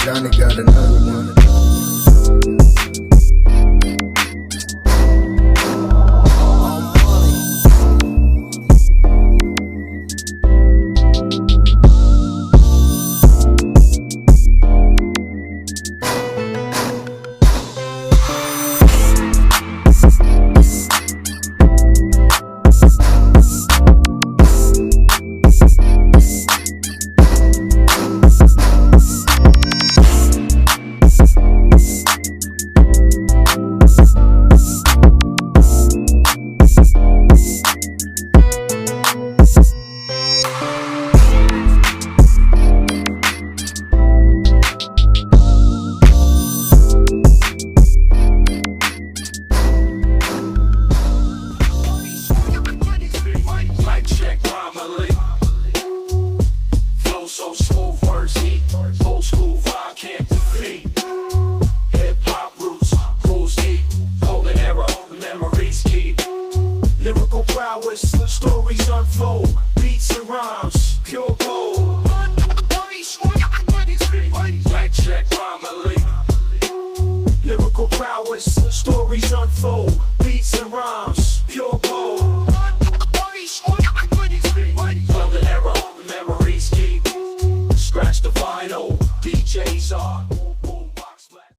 Johnny got another one. So smooth, words heat, old school vibe can't defeat. Hip hop roots, cruise deep, golden era, memories keep. Lyrical prowess, stories unfold, beats and rhymes, pure gold. Black check, family. Lyrical prowess, stories unfold,